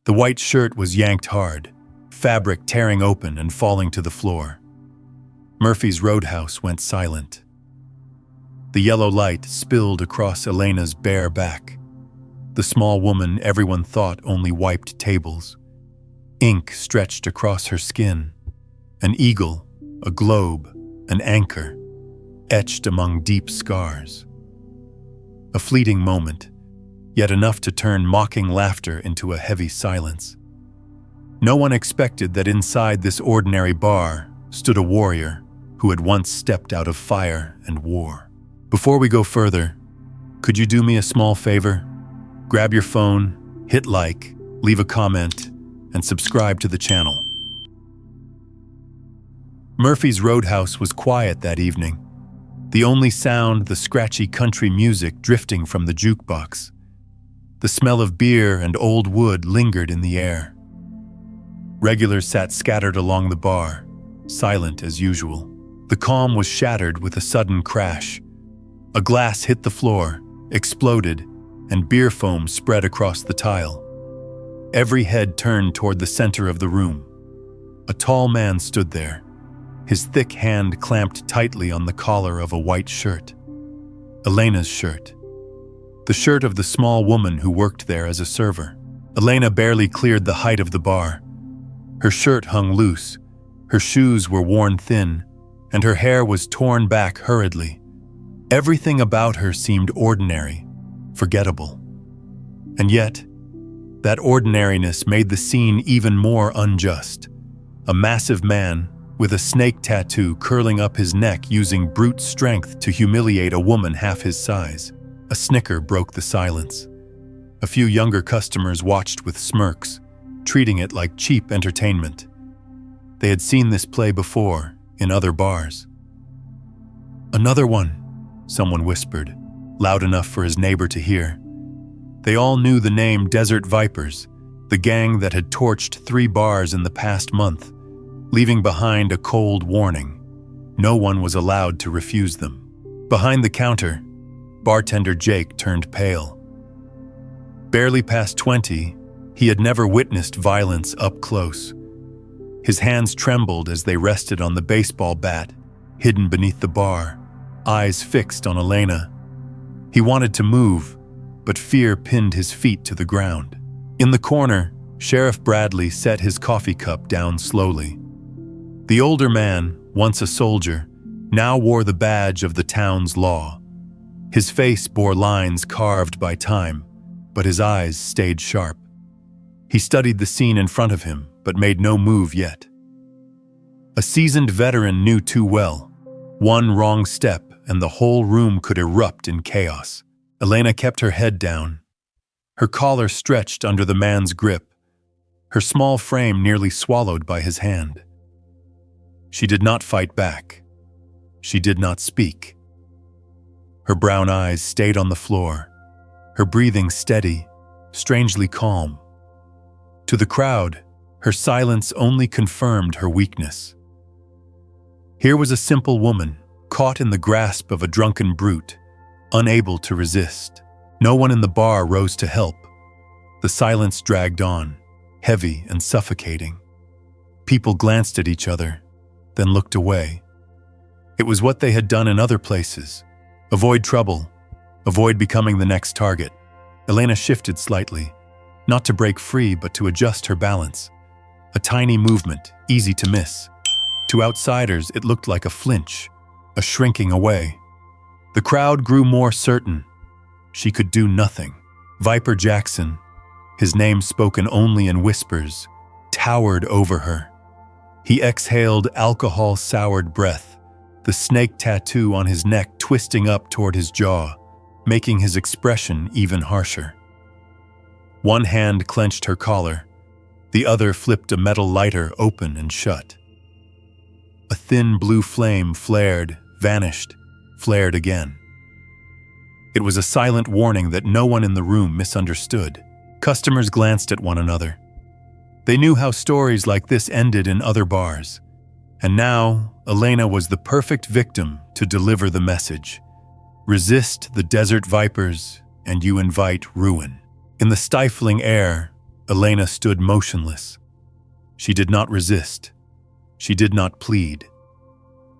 The white shirt was yanked hard, fabric tearing open and falling to the floor. Murphy's Roadhouse went silent. The yellow light spilled across Elena's bare back. The small woman everyone thought only wiped tables. Ink stretched across her skin. An eagle, a globe, an anchor, etched among deep scars. A fleeting moment, yet enough to turn mocking laughter into a heavy silence. No one expected that inside this ordinary bar stood a warrior who had once stepped out of fire and war. Before we go further, could you do me a small favor? Grab your phone, hit like, leave a comment, and subscribe to the channel. Murphy's Roadhouse was quiet that evening. The only sound, the scratchy country music drifting from the jukebox. The smell of beer and old wood lingered in the air. Regulars sat scattered along the bar, silent as usual. The calm was shattered with a sudden crash. A glass hit the floor, exploded, and beer foam spread across the tile. Every head turned toward the center of the room. A tall man stood there, his thick hand clamped tightly on the collar of a white shirt. Elena's shirt. The shirt of the small woman who worked there as a server. Elena barely cleared the height of the bar. Her shirt hung loose, her shoes were worn thin, and her hair was torn back hurriedly. Everything about her seemed ordinary, forgettable. And yet, that ordinariness made the scene even more unjust. A massive man with a snake tattoo curling up his neck using brute strength to humiliate a woman half his size. A snicker broke the silence. A few younger customers watched with smirks, treating it like cheap entertainment. They had seen this play before, in other bars. "Another one," someone whispered, loud enough for his neighbor to hear. They all knew the name Desert Vipers, the gang that had torched 3 bars in the past month, leaving behind a cold warning. No one was allowed to refuse them. Behind the counter, bartender Jake turned pale. Barely past 20, he had never witnessed violence up close. His hands trembled as they rested on the baseball bat, hidden beneath the bar, eyes fixed on Elena. He wanted to move, but fear pinned his feet to the ground. In the corner, Sheriff Bradley set his coffee cup down slowly. The older man, once a soldier, now wore the badge of the town's law. His face bore lines carved by time, but his eyes stayed sharp. He studied the scene in front of him, but made no move yet. A seasoned veteran knew too well. One wrong step, and the whole room could erupt in chaos. Elena kept her head down. Her collar stretched under the man's grip, her small frame nearly swallowed by his hand. She did not fight back. She did not speak. Her brown eyes stayed on the floor, her breathing steady, strangely calm. To the crowd, her silence only confirmed her weakness. Here was a simple woman, caught in the grasp of a drunken brute, unable to resist. No one in the bar rose to help. The silence dragged on, heavy and suffocating. People glanced at each other, then looked away. It was what they had done in other places. Avoid trouble, avoid becoming the next target. Elena shifted slightly, not to break free but to adjust her balance. A tiny movement, easy to miss. To outsiders, it looked like a flinch, a shrinking away. The crowd grew more certain. She could do nothing. Viper Jackson, his name spoken only in whispers, towered over her. He exhaled alcohol-soured breath, the snake tattoo on his neck twisting up toward his jaw, making his expression even harsher. One hand clenched her collar, the other flipped a metal lighter open and shut. A thin blue flame flared, vanished, flared again. It was a silent warning that no one in the room misunderstood. Customers glanced at one another. They knew how stories like this ended in other bars. And now, Elena was the perfect victim to deliver the message. Resist the desert vipers, and you invite ruin. In the stifling air, Elena stood motionless. She did not resist. She did not plead.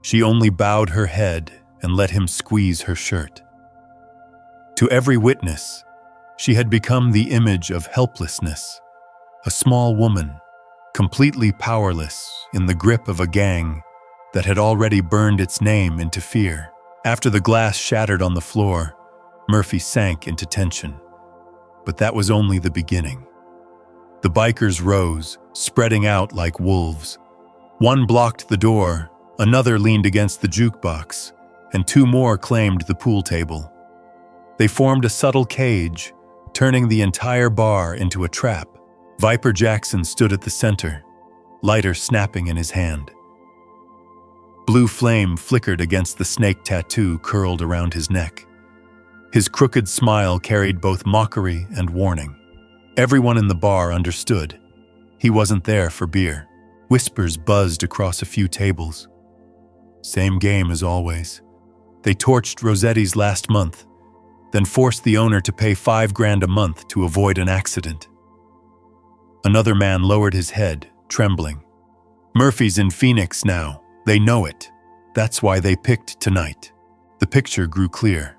She only bowed her head and let him squeeze her shirt. To every witness, she had become the image of helplessness, a small woman, completely powerless in the grip of a gang that had already burned its name into fear. After the glass shattered on the floor, Murphy sank into tension. But that was only the beginning. The bikers rose, spreading out like wolves. One blocked the door, another leaned against the jukebox, and two more claimed the pool table. They formed a subtle cage, turning the entire bar into a trap. Viper Jackson stood at the center, lighter snapping in his hand. Blue flame flickered against the snake tattoo curled around his neck. His crooked smile carried both mockery and warning. Everyone in the bar understood. He wasn't there for beer. Whispers buzzed across a few tables. Same game as always. They torched Rossetti's last month, then forced the owner to pay $5,000 a month to avoid an accident. Another man lowered his head, trembling. Murphy's in Phoenix now. They know it. That's why they picked tonight. The picture grew clear.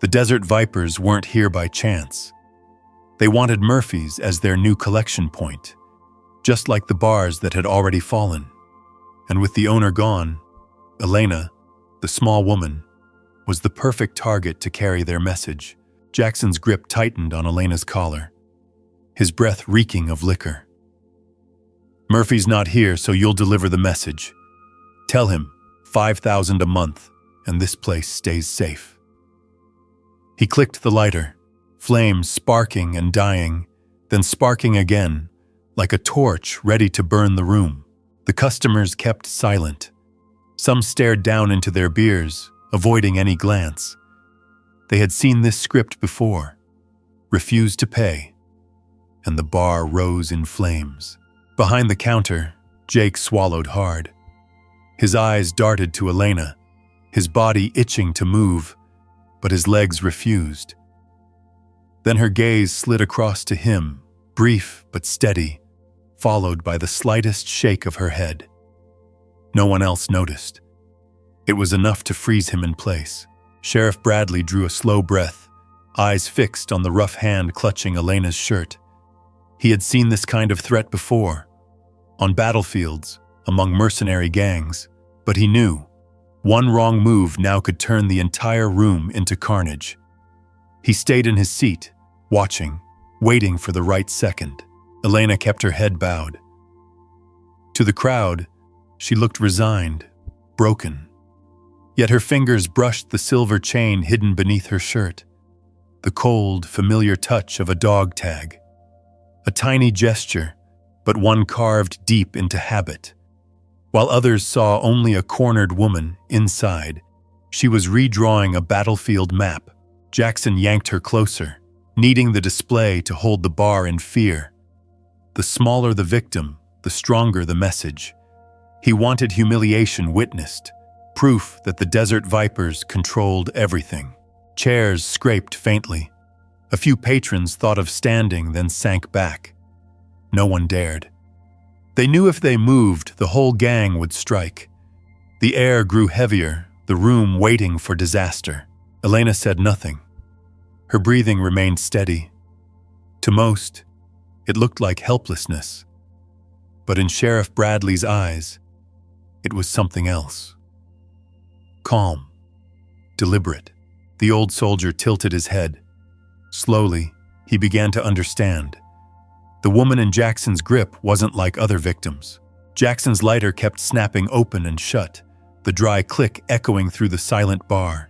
The Desert Vipers weren't here by chance. They wanted Murphy's as their new collection point, just like the bars that had already fallen. And with the owner gone, Elena, the small woman, was the perfect target to carry their message. Jackson's grip tightened on Elena's collar, his breath reeking of liquor. Murphy's not here, so you'll deliver the message. Tell him, $5,000 a month, and this place stays safe. He clicked the lighter, flames sparking and dying, then sparking again, like a torch ready to burn the room. The customers kept silent. Some stared down into their beers, avoiding any glance. They had seen this script before. Refused to pay, and the bar rose in flames. Behind the counter, Jake swallowed hard. His eyes darted to Elena, his body itching to move, but his legs refused. Then her gaze slid across to him, brief but steady, followed by the slightest shake of her head. No one else noticed. It was enough to freeze him in place. Sheriff Bradley drew a slow breath, eyes fixed on the rough hand clutching Elena's shirt. He had seen this kind of threat before, on battlefields, among mercenary gangs, but he knew one wrong move now could turn the entire room into carnage. He stayed in his seat, watching, waiting for the right second. Elena kept her head bowed. To the crowd, she looked resigned, broken. Yet her fingers brushed the silver chain hidden beneath her shirt, the cold, familiar touch of a dog tag. A tiny gesture, but one carved deep into habit. While others saw only a cornered woman inside, she was redrawing a battlefield map. Jackson yanked her closer, needing the display to hold the bar in fear. The smaller the victim, the stronger the message. He wanted humiliation witnessed, proof that the Desert Vipers controlled everything. Chairs scraped faintly. A few patrons thought of standing, then sank back. No one dared. They knew if they moved, the whole gang would strike. The air grew heavier, the room waiting for disaster. Elena said nothing. Her breathing remained steady. To most, it looked like helplessness. But in Sheriff Bradley's eyes, it was something else. Calm, deliberate. The old soldier tilted his head. Slowly, he began to understand. The woman in Jackson's grip wasn't like other victims. Jackson's lighter kept snapping open and shut, the dry click echoing through the silent bar.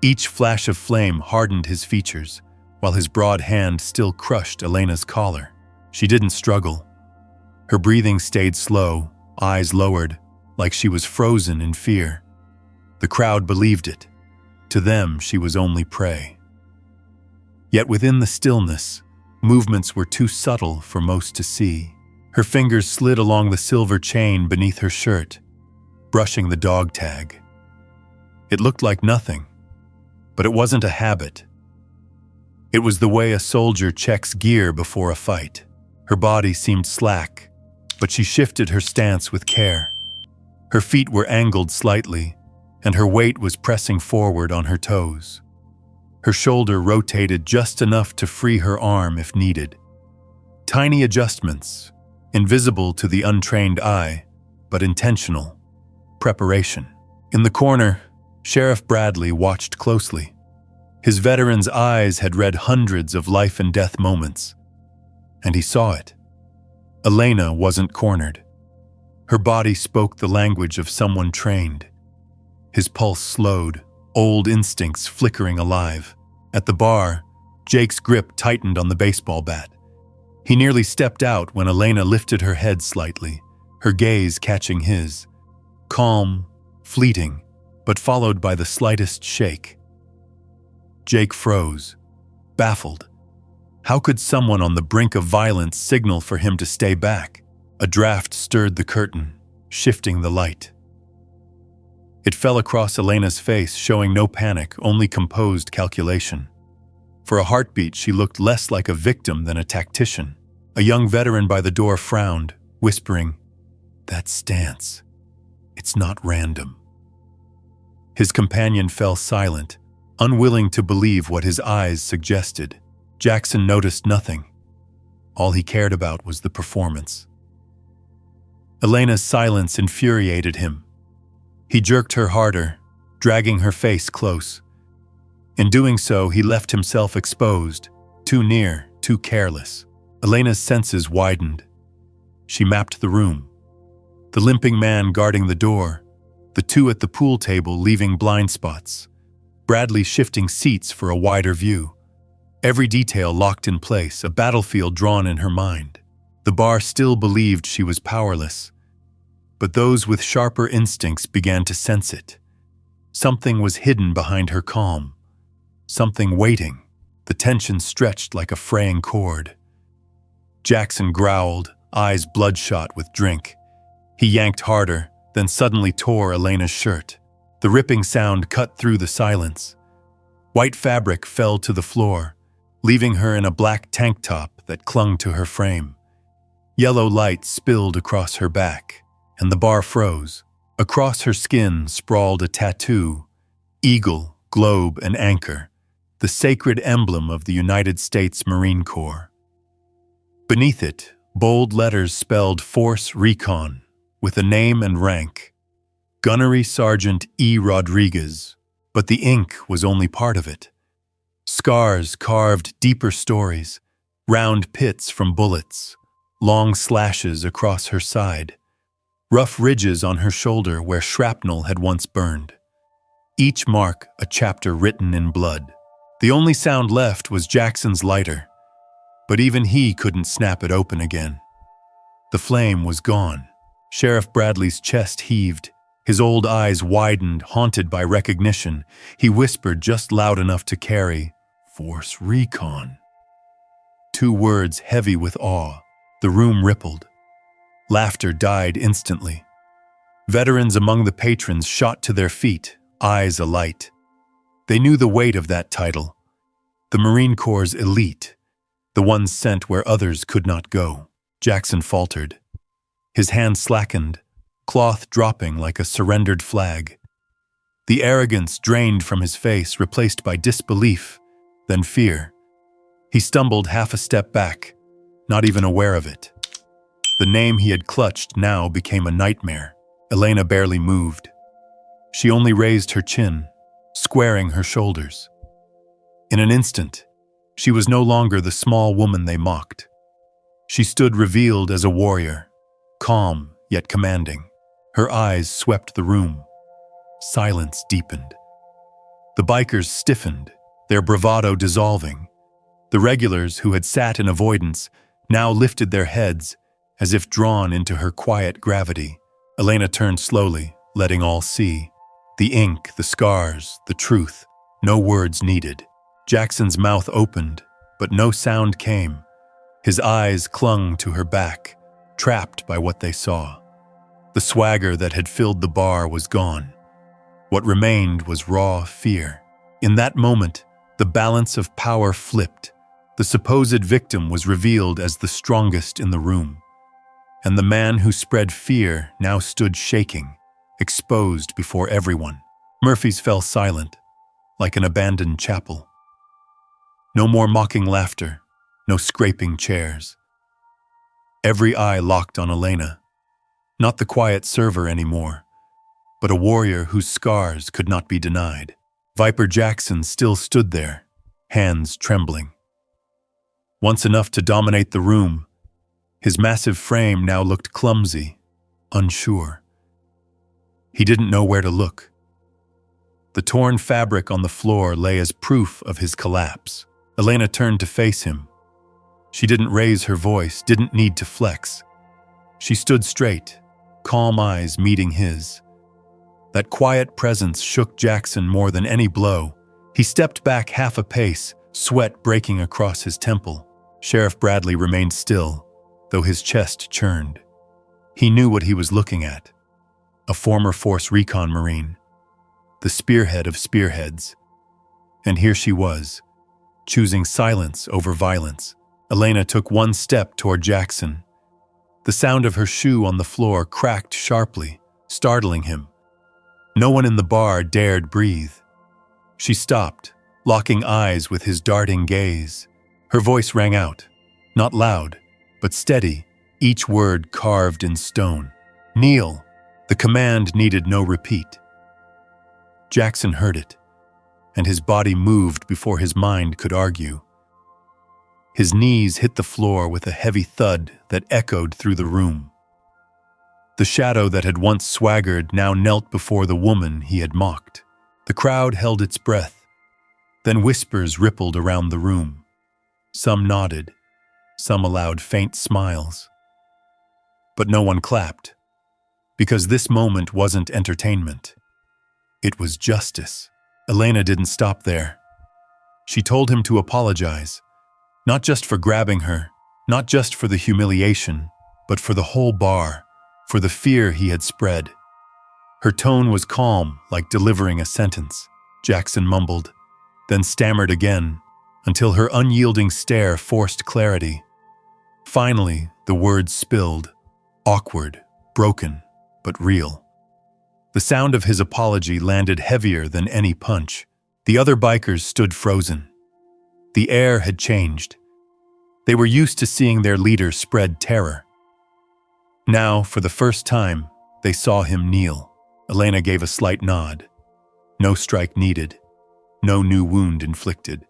Each flash of flame hardened his features, while his broad hand still crushed Elena's collar. She didn't struggle. Her breathing stayed slow, eyes lowered, like she was frozen in fear. The crowd believed it. To them, she was only prey. Yet within the stillness, movements were too subtle for most to see. Her fingers slid along the silver chain beneath her shirt, brushing the dog tag. It looked like nothing, but it wasn't a habit. It was the way a soldier checks gear before a fight. Her body seemed slack, but she shifted her stance with care. Her feet were angled slightly, and her weight was pressing forward on her toes. Her shoulder rotated just enough to free her arm if needed. Tiny adjustments, invisible to the untrained eye, but intentional. Preparation. In the corner, Sheriff Bradley watched closely. His veteran's eyes had read hundreds of life and death moments, and he saw it. Elena wasn't cornered. Her body spoke the language of someone trained. His pulse slowed, old instincts flickering alive. At the bar, Jake's grip tightened on the baseball bat. He nearly stepped out when Elena lifted her head slightly, her gaze catching his. Calm, fleeting, but followed by the slightest shake. Jake froze, baffled. How could someone on the brink of violence signal for him to stay back? A draft stirred the curtain, shifting the light. It fell across Elena's face, showing no panic, only composed calculation. For a heartbeat, she looked less like a victim than a tactician. A young veteran by the door frowned, whispering, "That stance. It's not random." His companion fell silent, unwilling to believe what his eyes suggested. Jackson noticed nothing. All he cared about was the performance. Elena's silence infuriated him. He jerked her harder, dragging her face close. In doing so, he left himself exposed, too near, too careless. Elena's senses widened. She mapped the room. The limping man guarding the door, the two at the pool table leaving blind spots, Bradley shifting seats for a wider view. Every detail locked in place, a battlefield drawn in her mind. The bar still believed she was powerless, but those with sharper instincts began to sense it. Something was hidden behind her calm, something waiting. The tension stretched like a fraying cord. Jackson growled, eyes bloodshot with drink. He yanked harder, then suddenly tore Elena's shirt. The ripping sound cut through the silence. White fabric fell to the floor, leaving her in a black tank top that clung to her frame. Yellow light spilled across her back, and the bar froze. Across her skin sprawled a tattoo, eagle, globe, and anchor, the sacred emblem of the United States Marine Corps. Beneath it, bold letters spelled Force Recon, with a name and rank. Gunnery Sergeant E. Rodriguez, but the ink was only part of it. Scars carved deeper stories, round pits from bullets, long slashes across her side, rough ridges on her shoulder where shrapnel had once burned. Each mark a chapter written in blood. The only sound left was Jackson's lighter, but even he couldn't snap it open again. The flame was gone. Sheriff Bradley's chest heaved. His old eyes widened, haunted by recognition. He whispered just loud enough to carry, "Force Recon." Two words heavy with awe. The room rippled. Laughter died instantly. Veterans among the patrons shot to their feet, eyes alight. They knew the weight of that title. The Marine Corps' elite, the ones sent where others could not go. Jackson faltered. His hand slackened, cloth dropping like a surrendered flag. The arrogance drained from his face, replaced by disbelief, then fear. He stumbled half a step back, not even aware of it. The name he had clutched now became a nightmare. Elena barely moved. She only raised her chin, squaring her shoulders. In an instant, she was no longer the small woman they mocked. She stood revealed as a warrior, calm yet commanding. Her eyes swept the room. Silence deepened. The bikers stiffened, their bravado dissolving. The regulars who had sat in avoidance now lifted their heads as if drawn into her quiet gravity. Elena turned slowly, letting all see. The ink, the scars, the truth. No words needed. Jackson's mouth opened, but no sound came. His eyes clung to her back, trapped by what they saw. The swagger that had filled the bar was gone. What remained was raw fear. In that moment, the balance of power flipped. The supposed victim was revealed as the strongest in the room, and the man who spread fear now stood shaking, exposed before everyone. Murphy's fell silent, like an abandoned chapel. No more mocking laughter, no scraping chairs. Every eye locked on Elena, not the quiet server anymore, but a warrior whose scars could not be denied. Viper Jackson still stood there, hands trembling. Once enough to dominate the room, his massive frame now looked clumsy, unsure. He didn't know where to look. The torn fabric on the floor lay as proof of his collapse. Elena turned to face him. She didn't raise her voice, didn't need to flex. She stood straight, calm eyes meeting his. That quiet presence shook Jackson more than any blow. He stepped back half a pace, sweat breaking across his temple. Sheriff Bradley remained still, though his chest churned. He knew what he was looking at. A former Force Recon Marine, the spearhead of spearheads. And here she was, choosing silence over violence. Elena took one step toward Jackson. The sound of her shoe on the floor cracked sharply, startling him. No one in the bar dared breathe. She stopped, locking eyes with his darting gaze. Her voice rang out, not loud, but steady, each word carved in stone. Kneel! The command needed no repeat. Jackson heard it, and his body moved before his mind could argue. His knees hit the floor with a heavy thud that echoed through the room. The shadow that had once swaggered now knelt before the woman he had mocked. The crowd held its breath. Then whispers rippled around the room. Some nodded, some allowed faint smiles. But no one clapped, because this moment wasn't entertainment. It was justice. Elena didn't stop there. She told him to apologize, not just for grabbing her, not just for the humiliation, but for the whole bar, for the fear he had spread. Her tone was calm, like delivering a sentence. Jackson mumbled, then stammered again, until her unyielding stare forced clarity. Finally, the words spilled, awkward, broken, but real. The sound of his apology landed heavier than any punch. The other bikers stood frozen. The air had changed. They were used to seeing their leader spread terror. Now, for the first time, they saw him kneel. Elena gave a slight nod. No strike needed. No new wound inflicted.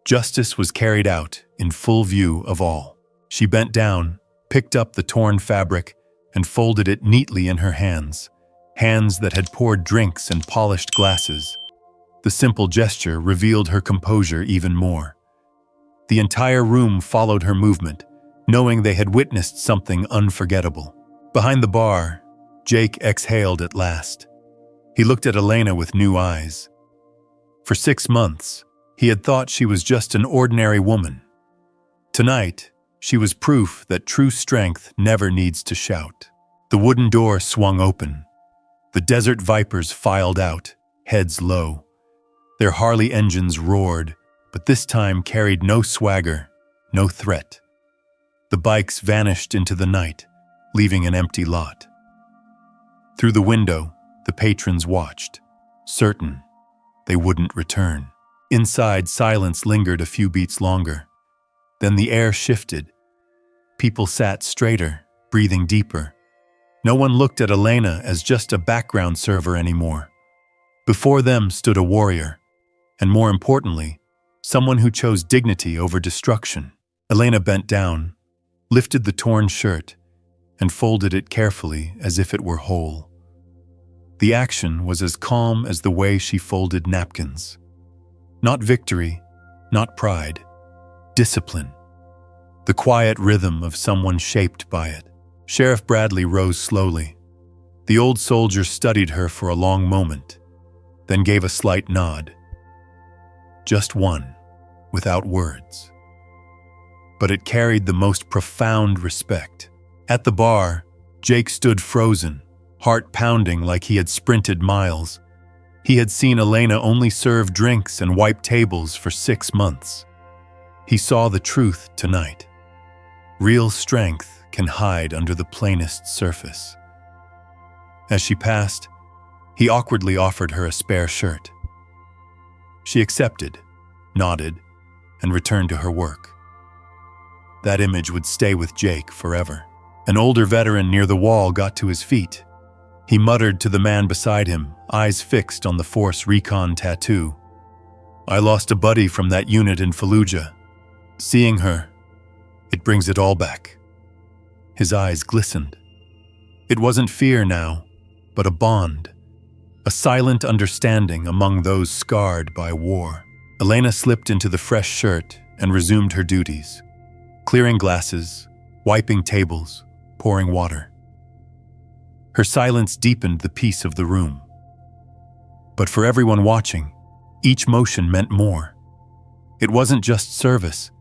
Justice was carried out in full view of all. She bent down, picked up the torn fabric, and folded it neatly in her hands, hands that had poured drinks and polished glasses. The simple gesture revealed her composure even more. The entire room followed her movement, knowing they had witnessed something unforgettable. Behind the bar, Jake exhaled at last. He looked at Elena with new eyes. For 6 months, he had thought she was just an ordinary woman. Tonight, she was proof that true strength never needs to shout. The wooden door swung open. The Desert Vipers filed out, heads low. Their Harley engines roared, but this time carried no swagger, no threat. The bikes vanished into the night, leaving an empty lot. Through the window, the patrons watched, certain they wouldn't return. Inside, silence lingered a few beats longer. Then the air shifted. People sat straighter, breathing deeper. No one looked at Elena as just a background server anymore. Before them stood a warrior, and more importantly, someone who chose dignity over destruction. Elena bent down, lifted the torn shirt, and folded it carefully as if it were whole. The action was as calm as the way she folded napkins. Not victory, not pride, discipline. The quiet rhythm of someone shaped by it. Sheriff Bradley rose slowly. The old soldier studied her for a long moment, then gave a slight nod. Just one, without words. But it carried the most profound respect. At the bar, Jake stood frozen, heart pounding like he had sprinted miles. He had seen Elena only serve drinks and wipe tables for 6 months. He saw the truth tonight. Real strength can hide under the plainest surface. As she passed, he awkwardly offered her a spare shirt. She accepted, nodded, and returned to her work. That image would stay with Jake forever. An older veteran near the wall got to his feet. He muttered to the man beside him, eyes fixed on the Force Recon tattoo. "I lost a buddy from that unit in Fallujah. Seeing her, it brings it all back." His eyes glistened. It wasn't fear now, but a bond, a silent understanding among those scarred by war. Elena slipped into the fresh shirt and resumed her duties, clearing glasses, wiping tables, pouring water. Her silence deepened the peace of the room. But for everyone watching, each motion meant more. It wasn't just service.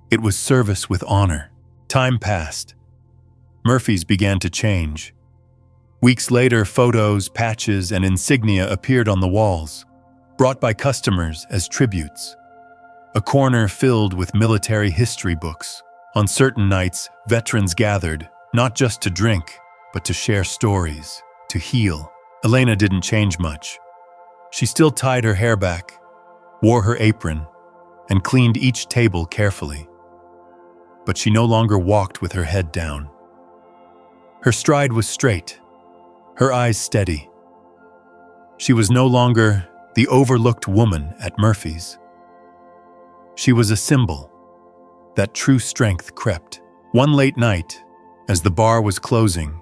It was service with honor. Time passed. Murphy's began to change. Weeks later, photos, patches, and insignia appeared on the walls, brought by customers as tributes. A corner filled with military history books. On certain nights, veterans gathered, not just to drink, but to share stories, to heal. Elena didn't change much. She still tied her hair back, wore her apron, and cleaned each table carefully. But she no longer walked with her head down. Her stride was straight, her eyes steady. She was no longer the overlooked woman at Murphy's. She was a symbol that true strength crept. One late night, as the bar was closing,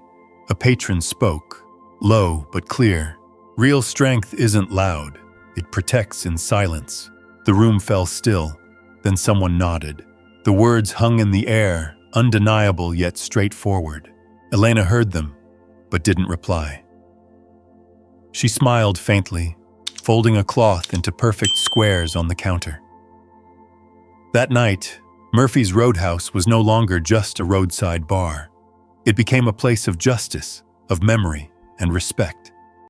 a patron spoke, low but clear. "Real strength isn't loud, it protects in silence." The room fell still, then someone nodded. The words hung in the air, undeniable yet straightforward. Elena heard them, but didn't reply. She smiled faintly, folding a cloth into perfect squares on the counter. That night, Murphy's Roadhouse was no longer just a roadside bar. It became a place of justice, of memory, and respect.